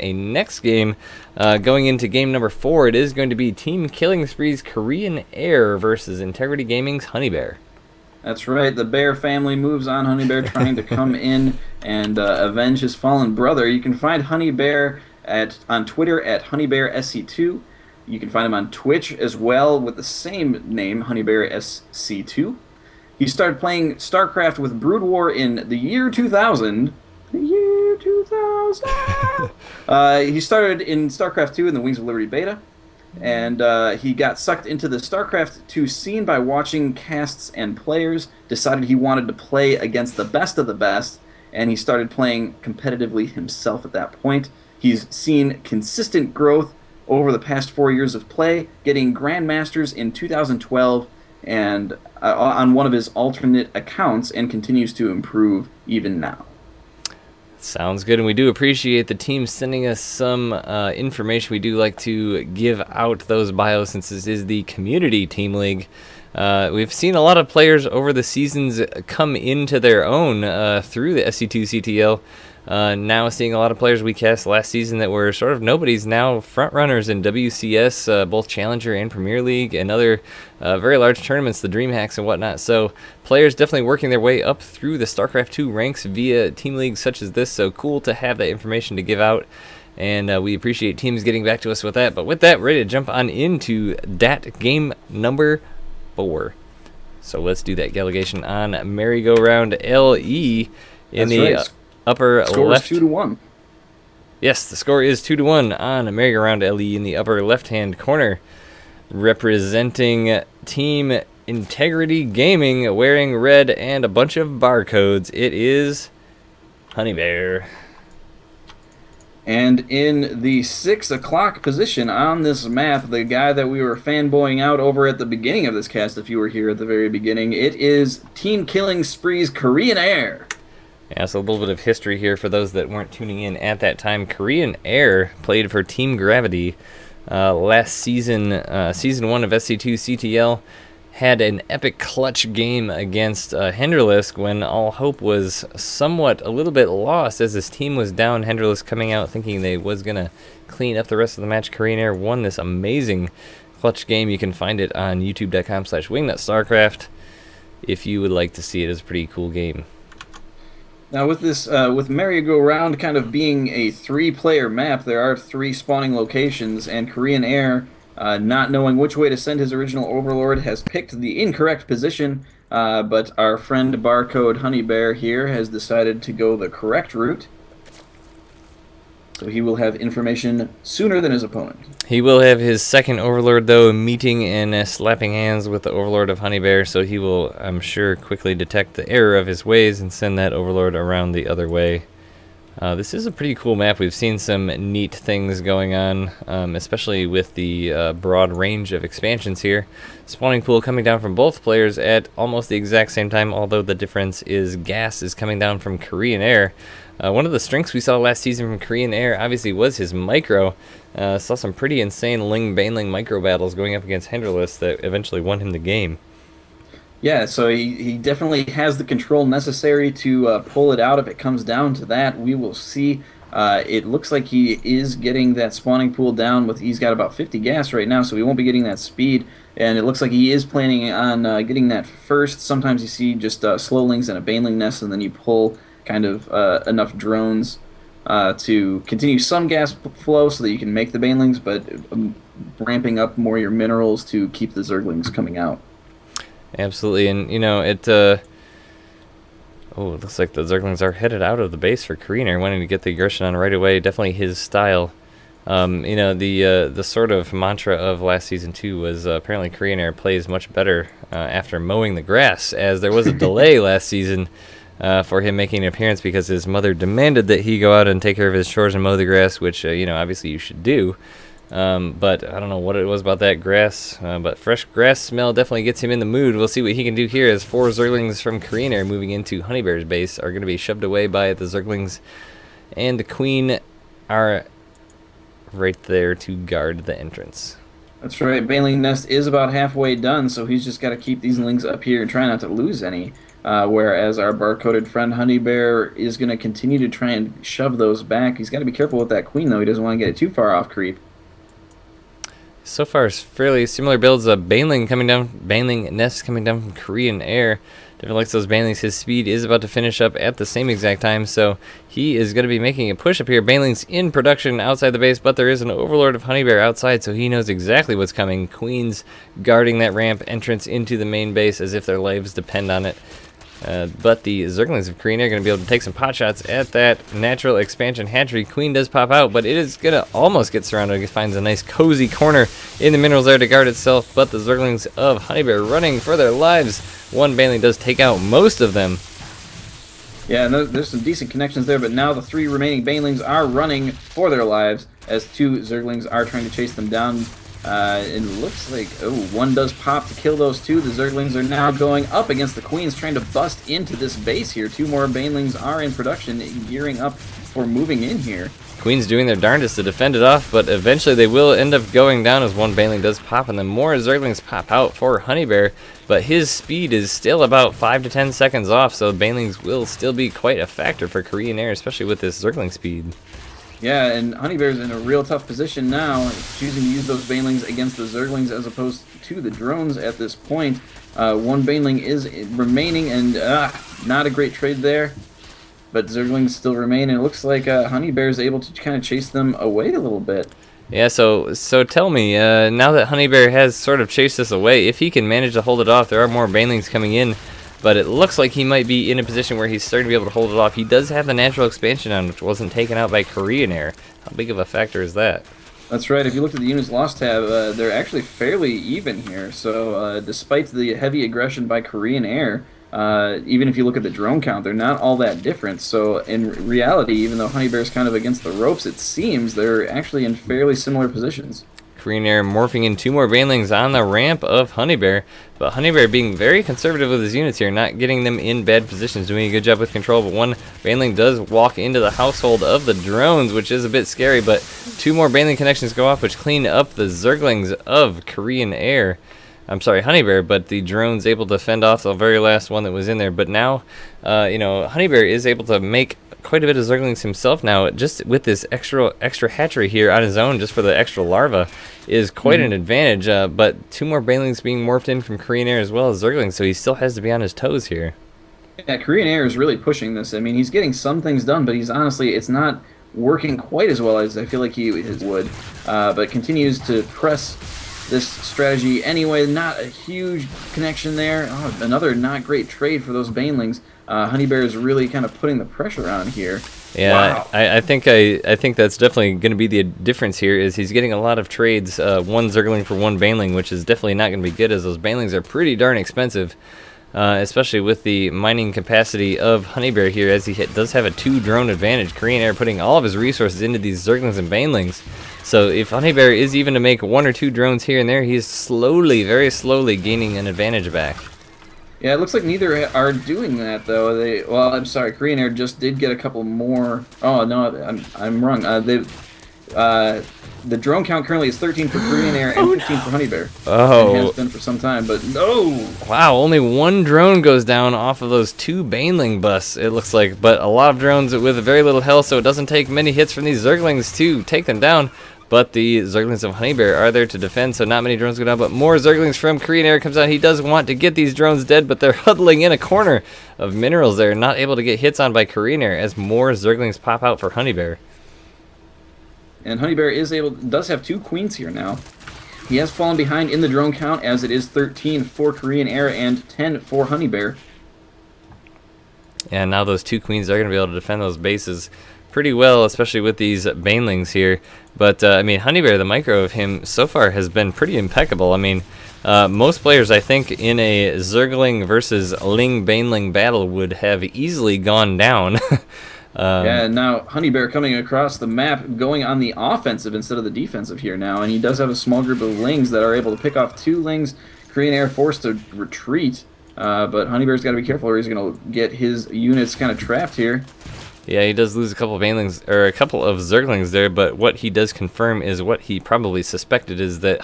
a next game. Going into game number 4, it is going to be Team Killing Spree's Korean Air versus Integrity Gaming's Honey Bear. That's right. The Bear family moves on Honey Bear trying to come in and avenge his fallen brother. You can find Honey Bear on Twitter at HoneyBearSC2. You can find him on Twitch as well with the same name, HoneyBearSC2. He started playing StarCraft with Brood War in the year 2000. The year 2000! He started in StarCraft 2 in the Wings of Liberty beta. And he got sucked into the StarCraft 2 scene by watching casts and players, decided he wanted to play against the best of the best, and he started playing competitively himself at that point. He's seen consistent growth over the past 4 years of play, getting Grandmasters in 2012 and on one of his alternate accounts, and continues to improve even now. Sounds good, and we do appreciate the team sending us some information. We do like to give out those bios since this is the community team league. We've seen a lot of players over the seasons come into their own through the SC2CTL. Now seeing a lot of players we cast last season that were sort of nobodies, now front runners in WCS, both Challenger and Premier League, and other very large tournaments, the DreamHacks and whatnot. So players definitely working their way up through the StarCraft 2 ranks via team leagues such as this. So cool to have that information to give out, and we appreciate teams getting back to us with that. But with that, ready to jump on into that game number 4. So let's do that delegation on Merry-Go-Round LE in the upper score left. Is 2-1. Yes, the score is 2-1 on Merry-Go-Round LE in the upper left-hand corner. Representing Team Integrity Gaming, wearing red and a bunch of barcodes, it is Honey Bear. And in the 6 o'clock position on this map, the guy that we were fanboying out over at the beginning of this cast, if you were here at the very beginning, it is Team Killing Spree's Korean Air. Yeah, so a little bit of history here for those that weren't tuning in at that time. Korean Air played for Team Gravity last season. Season 1 of SC2CTL had an epic clutch game against Henderlisk when all hope was somewhat a little bit lost as his team was down. Henderlisk coming out thinking they was going to clean up the rest of the match. Korean Air won this amazing clutch game. You can find it on youtube.com/wingnutstarcraft if you would like to see it. It's a pretty cool game. Now with this, with Merry-Go-Round kind of being a 3-player map, there are 3 spawning locations, and Korean Air, not knowing which way to send his original Overlord, has picked the incorrect position, but our friend Barcode Honey Bear here has decided to go the correct route. So he will have information sooner than his opponent. He will have his second Overlord, though, meeting and slapping hands with the Overlord of Honey Bear, so he will, I'm sure, quickly detect the error of his ways and send that Overlord around the other way. This is a pretty cool map. We've seen some neat things going on, especially with the broad range of expansions here. Spawning pool coming down from both players at almost the exact same time, although the difference is gas is coming down from Korean Air. One of the strengths we saw last season from Korean Air obviously was his micro. Saw some pretty insane Ling-Baneling micro battles going up against Henderlist that eventually won him the game. Yeah, so he definitely has the control necessary to pull it out if it comes down to that. We will see. It looks like he is getting that spawning pool down. He's got about 50 gas right now, so he won't be getting that speed. And it looks like he is planning on getting that first. Sometimes you see just slowlings and a baneling nest, and then you pull kind of enough drones to continue some gas flow so that you can make the banelings, but ramping up more your minerals to keep the zerglings coming out. Absolutely, and you know it. It looks like the Zerglings are headed out of the base for Korean Air, wanting to get the aggression on right away. Definitely his style. You know, the sort of mantra of last season 2 was apparently Korean Air plays much better after mowing the grass, as there was a delay last season for him making an appearance because his mother demanded that he go out and take care of his chores and mow the grass, which you know, obviously you should do. But I don't know what it was about that grass, but fresh grass smell definitely gets him in the mood. We'll see what he can do here as 4 Zerglings from Korean Air moving into Honey Bear's base are going to be shoved away by the Zerglings, and the Queen are right there to guard the entrance. That's right. Baneling Nest is about halfway done, so he's just got to keep these lings up here and try not to lose any. whereas our barcoded friend Honey Bear is going to continue to try and shove those back. He's got to be careful with that queen, though. He doesn't want to get it too far off creep. So far, it's fairly similar builds. A Baneling coming down, Baneling Nest coming down from Korean Air. Different likes those Banelings. His speed is about to finish up at the same exact time, so he is going to be making a push up here. Baneling's in production outside the base, but there is an Overlord of Honey Bear outside, so he knows exactly what's coming. Queens guarding that ramp entrance into the main base as if their lives depend on it. But the Zerglings of Korean are going to be able to take some pot shots at that natural expansion hatchery. Queen does pop out, but it is going to almost get surrounded. It finds a nice cozy corner in the minerals there to guard itself, but the Zerglings of Honey Bear running for their lives. One Baneling does take out most of them. Yeah, and there's some decent connections there, but now the 3 remaining Banelings are running for their lives as 2 Zerglings are trying to chase them down. It looks like, one does pop to kill those 2. The Zerglings are now going up against the Queens, trying to bust into this base here. 2 more Banelings are in production, gearing up for moving in here. Queens doing their darndest to defend it off, but eventually they will end up going down as one Baneling does pop, and then more Zerglings pop out for Honey Bear, but his speed is still about 5 to 10 seconds off, so Banelings will still be quite a factor for Korean Air, especially with this Zergling speed. Yeah, and Honey Bear's in a real tough position now, choosing to use those Banelings against the Zerglings as opposed to the drones at this point. One Baneling is remaining, and not a great trade there, but Zerglings still remain, and it looks like Honey Bear is able to kind of chase them away a little bit. Yeah, so tell me, now that Honey Bear has sort of chased us away, if he can manage to hold it off, there are more Banelings coming in, but it looks like he might be in a position where he's starting to be able to hold it off. He does have the natural expansion on, which wasn't taken out by Korean Air. How big of a factor is that? That's right. If you look at the units lost tab, they're actually fairly even here. So despite the heavy aggression by Korean Air, even if you look at the drone count, they're not all that different. So in reality, even though Honey Bear's kind of against the ropes, it seems they're actually in fairly similar positions. Korean Air morphing in 2 more Banelings on the ramp of Honey Bear, but Honey Bear being very conservative with his units here, not getting them in bad positions, doing a good job with control, but one Baneling does walk into the household of the drones, which is a bit scary, but 2 more Baneling connections go off, which clean up the Zerglings of Korean Air. I'm sorry, Honey Bear, but the drone's able to fend off the very last one that was in there, but now, Honey Bear is able to make quite a bit of Zerglings himself now, just with this extra hatchery here on his own, just for the extra larva, is quite an advantage, but 2 more Banelings being morphed in from Korean Air as well as Zerglings, so he still has to be on his toes here. Yeah, Korean Air is really pushing this. I mean, he's getting some things done, but it's not working quite as well as I feel like he would, but continues to press this strategy anyway. Not a huge connection there. Another not great trade for those Banelings. Honey Bear is really kind of putting the pressure on here. Yeah, wow. I think that's definitely going to be the difference here. Is he's getting a lot of trades, 1 Zergling for 1 Baneling, which is definitely not going to be good, as those Banelings are pretty darn expensive, especially with the mining capacity of Honey Bear here, as he does have a 2 drone advantage. Korean Air putting all of his resources into these Zerglings and Banelings. So if Honey Bear is even to make 1 or 2 drones here and there, he's slowly, very slowly gaining an advantage back. Yeah, it looks like neither are doing that, though. I'm sorry, Korean Air just did get a couple more. Oh, no, I'm wrong. The drone count currently is 13 for Korean Air and 15 for Honey Bear. Oh. It has been for some time, but no! Wow, only 1 drone goes down off of those 2 Baneling busts, it looks like. But a lot of drones with very little health, so it doesn't take many hits from these Zerglings to take them down. But the Zerglings of Honey Bear are there to defend, so not many drones go down, but more Zerglings from Korean Air comes out. He does want to get these drones dead, but they're huddling in a corner of minerals there, not able to get hits on by Korean Air as more Zerglings pop out for Honey Bear. And Honey Bear does have 2 queens here now. He has fallen behind in the drone count, as it is 13 for Korean Air and 10 for Honey Bear. And now those 2 queens are going to be able to defend those bases pretty well, especially with these Banelings here. But, Honey Bear, the micro of him so far has been pretty impeccable. Most players, I think, in a Zergling versus Ling Baneling battle would have easily gone down. Yeah, and now Honey Bear coming across the map, going on the offensive instead of the defensive here now, and he does have a small group of Lings that are able to pick off 2 Lings. Korean Air forced to retreat, but Honey Bear's got to be careful or he's going to get his units kind of trapped here. Yeah, he does lose a couple of Banelings, or a couple of Zerglings there, but what he does confirm is what he probably suspected, is that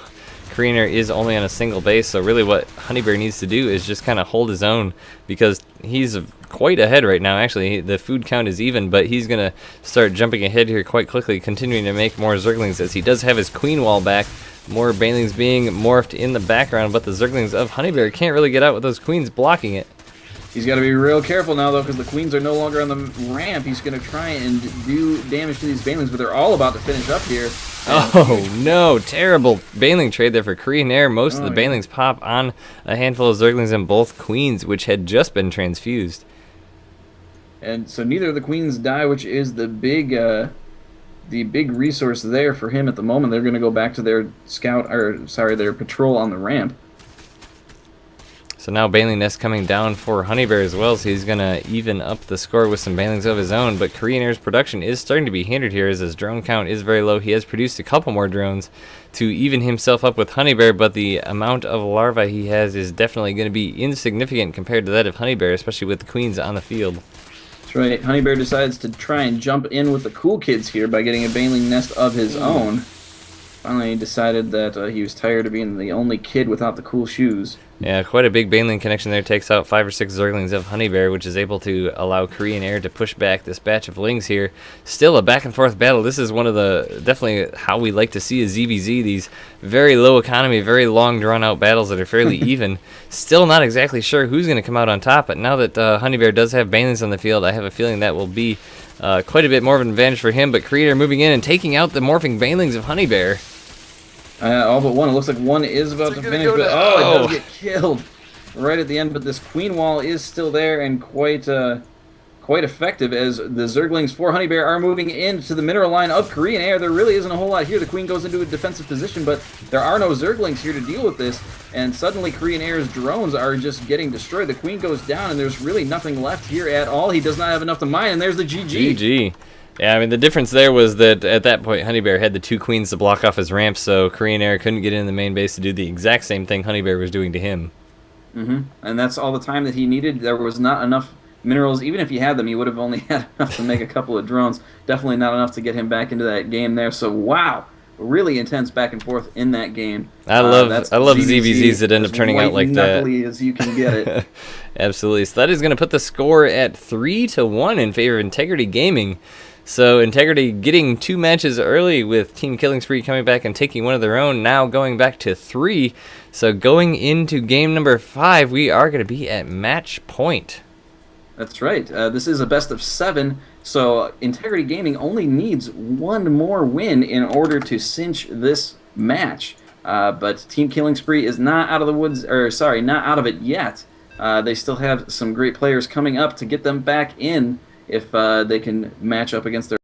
Korean Air is only on a single base, so really what Honeybear needs to do is just kind of hold his own, because he's quite ahead right now. Actually, the food count is even, but he's going to start jumping ahead here quite quickly, continuing to make more Zerglings, as he does have his Queen Wall back. More Banelings being morphed in the background, but the Zerglings of Honeybear can't really get out with those Queens blocking it. He's got to be real careful now, though, because the Queens are no longer on the ramp. He's going to try and do damage to these Banelings, but they're all about to finish up here. Oh, no. Terrible Baneling trade there for Korean Air. Most of the Banelings pop on a handful of Zerglings and both Queens, which had just been transfused. And so neither of the Queens die, which is the big resource there for him at the moment. They're going to go back to their their patrol on the ramp. So now Baneling Nest coming down for Honeybear as well, so he's going to even up the score with some Banelings of his own. But Korean Air's production is starting to be hindered here, as his drone count is very low. He has produced a couple more drones to even himself up with Honeybear, but the amount of larvae he has is definitely going to be insignificant compared to that of Honeybear, especially with the Queens on the field. That's right. Honeybear decides to try and jump in with the cool kids here by getting a Baneling Nest of his own. Finally decided that he was tired of being the only kid without the cool shoes. Yeah, quite a big Baneling connection there. Takes out 5 or 6 Zerglings of Honeybear, which is able to allow Korean Air to push back this batch of Lings here. Still a back-and-forth battle. This is one of the, definitely how we like to see a ZVZ. These very low economy, very long, drawn-out battles that are fairly even. Still not exactly sure who's going to come out on top, but now that Honeybear does have Banelings on the field, I have a feeling that will be quite a bit more of an advantage for him. But Korean Air moving in and taking out the morphing Banelings of Honeybear. All but one. It looks like one is about to finish, but it does get killed right at the end. But this Queen Wall is still there and quite effective, as the Zerglings for Honeybear are moving into the mineral line of Korean Air. There really isn't a whole lot here. The Queen goes into a defensive position, but there are no Zerglings here to deal with this. And suddenly Korean Air's drones are just getting destroyed. The Queen goes down, and there's really nothing left here at all. He does not have enough to mine, and there's the GG. GG. Yeah, I mean, the difference there was that at that point, Honeybear had the 2 Queens to block off his ramp, so Korean Air couldn't get in the main base to do the exact same thing Honeybear was doing to him. And that's all the time that he needed. There was not enough minerals. Even if he had them, he would have only had enough to make a couple of drones. Definitely not enough to get him back into that game there. So, wow. Really intense back and forth in that game. I love ZVZs that end up turning out like that. As you can get it. Absolutely. So that is going to put the score at 3-1 in favor of Integrity Gaming. So Integrity getting 2 matches early, with Team Killing Spree coming back and taking one of their own, now going back to 3. So going into game number 5, we are going to be at match point. That's right. This is a best of 7, so Integrity Gaming only needs 1 more win in order to cinch this match. But Team Killing Spree is not out of the woods, not out of it yet. They still have some great players coming up to get them back in if they can match up against their